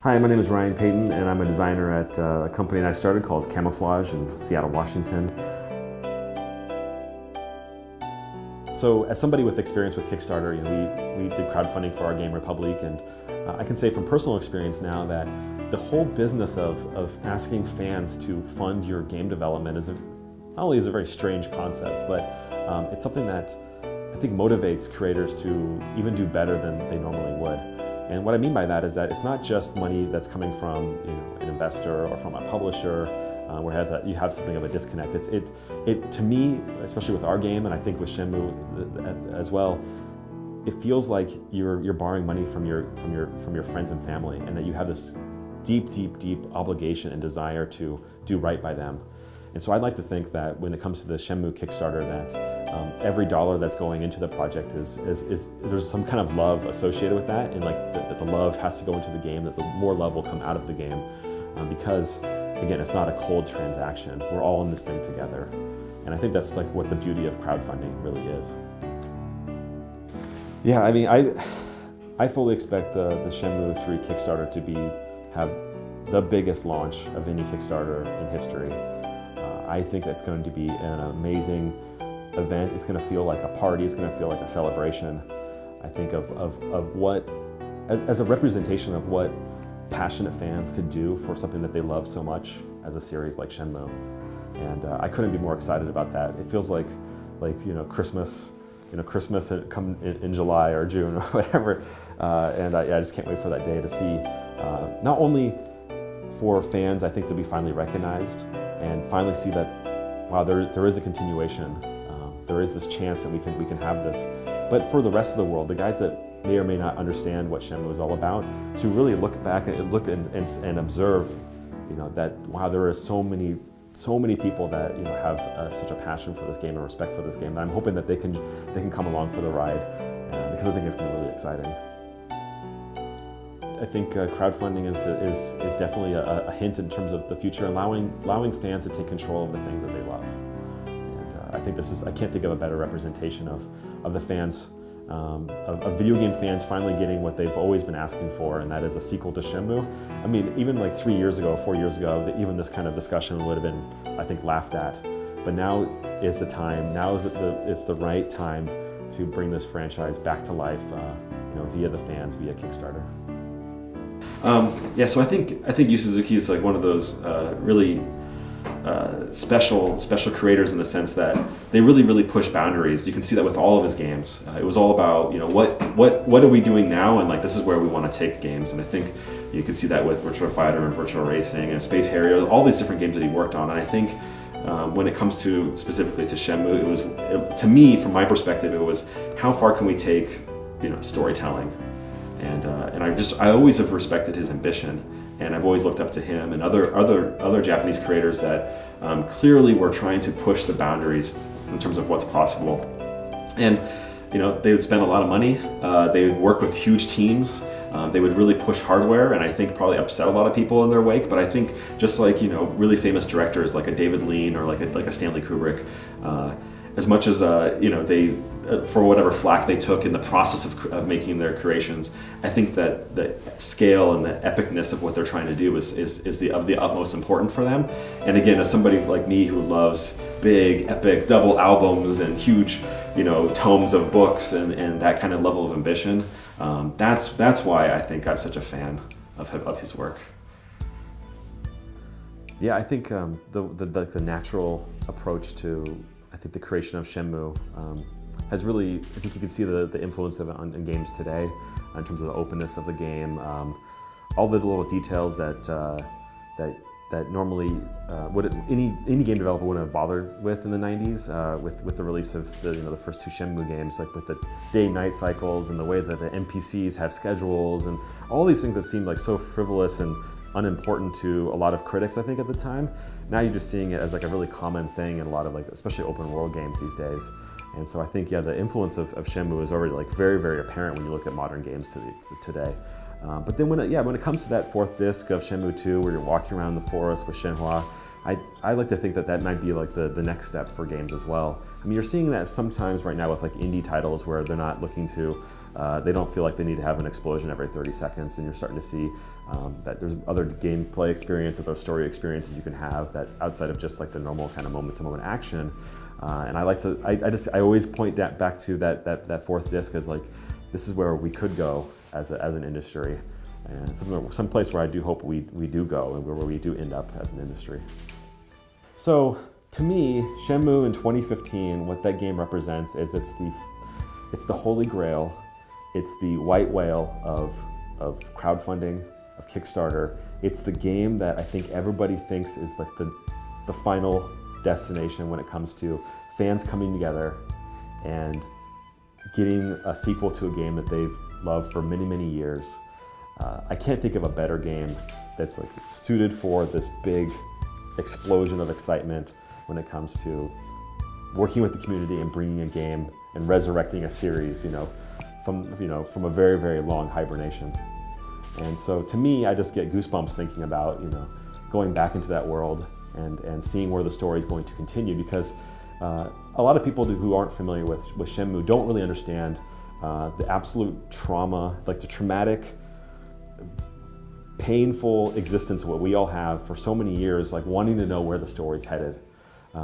Hi, my name is Ryan Payton, and I'm a designer at a company that I started called Camouflage in Seattle, Washington. So as somebody with experience with Kickstarter, we did crowdfunding for our game Republic, and I can say from personal experience now that the whole business of asking fans to fund your game development is not only is a very strange concept, but it's something that I think motivates creators to even do better than they normally would. And what I mean by that is that it's not just money that's coming from an investor or from a publisher, where you have something of a disconnect. It to me, especially with our game, and I think with Shenmue as well, it feels like you're borrowing money from your friends and family, and that you have this deep obligation and desire to do right by them. And so I'd like to think that when it comes to the Shenmue Kickstarter, that every dollar that's going into the project is there's some kind of love associated with that, and like that the love has to go into the game, that the more love will come out of the game, because again, it's not a cold transaction. We're all in this thing together, and I think that's like what the beauty of crowdfunding really is. Yeah, I mean, I fully expect the Shenmue 3 Kickstarter to have the biggest launch of any Kickstarter in history. I think it's going to be an amazing event. It's going to feel like a party. It's going to feel like a celebration. I think of what, as a representation of what passionate fans could do for something that they love so much as a series like Shenmue. And I couldn't be more excited about that. It feels like Christmas, Christmas come in July or June or whatever. And I just can't wait for that day to see, not only for fans, I think, to be finally recognized and finally see that, wow, there is a continuation. There is this chance that we can have this. But for the rest of the world, the guys that may or may not understand what Shenmue is all about, to really look back and look and observe, that wow, there are so many people that have such a passion for this game and respect for this game. And I'm hoping that they can come along for the ride, because I think it's going to be really exciting. I think crowdfunding is definitely a hint in terms of the future, allowing fans to take control of the things that they love. And I think I can't think of a better representation of the fans, of video game fans finally getting what they've always been asking for, and that is a sequel to Shenmue. I mean, even like 3 years ago, 4 years ago, even this kind of discussion would have been, I think, laughed at. But now is the time. Now it's the right time to bring this franchise back to life, via the fans, via Kickstarter. Yeah, so I think Yu Suzuki is like one of those really special creators in the sense that they really push boundaries. You can see that with all of his games. It was all about what are we doing now, and like this is where we want to take games. And I think you can see that with Virtua Fighter and Virtua Racing and Space Harrier, all these different games that he worked on. And I think when it comes to specifically to Shenmue, to me, from my perspective, it was how far can we take storytelling. And I always have respected his ambition, and I've always looked up to him and other Japanese creators that clearly were trying to push the boundaries in terms of what's possible. And they would spend a lot of money. They would work with huge teams. They would really push hardware, and I think probably upset a lot of people in their wake. But I think just like really famous directors like a David Lean or like a Stanley Kubrick, as much as they for whatever flack they took in the process of making their creations, I think that the scale and the epicness of what they're trying to do is of the utmost importance for them. And again, as somebody like me who loves big, epic double albums and huge, tomes of books and that kind of level of ambition, that's why I think I'm such a fan of his work. Yeah, I think the natural approach to the creation of Shenmue has really, I think you can see the influence of it in games today, in terms of the openness of the game, all the little details that normally any game developer wouldn't have bothered with in the 90s, with the release of the first two Shenmue games, like with the day-night cycles and the way that the NPCs have schedules and all these things that seemed like so frivolous and unimportant to a lot of critics, I think, at the time. Now you're just seeing it as like a really common thing in a lot of especially open world games these days. And so I think, yeah, the influence of Shenmue is already very apparent when you look at modern games today. But then when it comes to that fourth disc of Shenmue 2, where you're walking around the forest with Shenhua, I like to think that might be like the next step for games as well. I mean, you're seeing that sometimes right now with like indie titles where they're not looking to, they don't feel like they need to have an explosion every 30 seconds, and you're starting to see that there's other gameplay experiences, other story experiences you can have that outside of just like the normal kind of moment-to-moment action. And I like to, I always point that back to that fourth disc as like, this is where we could go as an industry, and some place where I do hope we do go and where we do end up as an industry. So to me, Shenmue in 2015, what that game represents is it's the holy grail, it's the white whale of crowdfunding, of Kickstarter. It's the game that I think everybody thinks is like the final destination when it comes to fans coming together and getting a sequel to a game that they've loved for many, many years. I can't think of a better game that's like suited for this big explosion of excitement when it comes to working with the community and bringing a game and resurrecting a series, from a very, very long hibernation. And so to me, I just get goosebumps thinking about, going back into that world and seeing where the story is going to continue, because a lot of people who aren't familiar with Shenmue don't really understand the absolute trauma, like the traumatic, painful existence of what we all have for so many years, like wanting to know where the story's headed.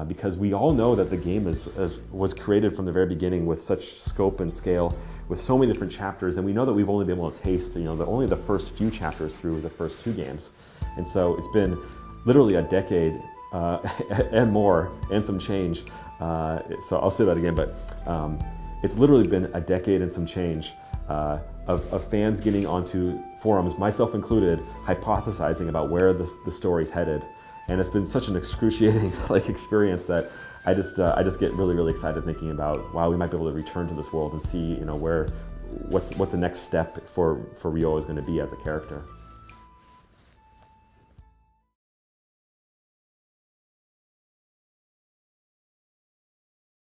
Because we all know that the game was created from the very beginning with such scope and scale, with so many different chapters, and we know that we've only been able to taste only the first few chapters through the first 2 games. And so it's been literally a decade and more, and some change. So I'll say that again, but it's literally been a decade and some change of fans getting onto forums, myself included, hypothesizing about where the story's headed. And it's been such an excruciating experience that I just get really, really excited thinking about, wow, we might be able to return to this world and see what the next step for Ryo is going to be as a character.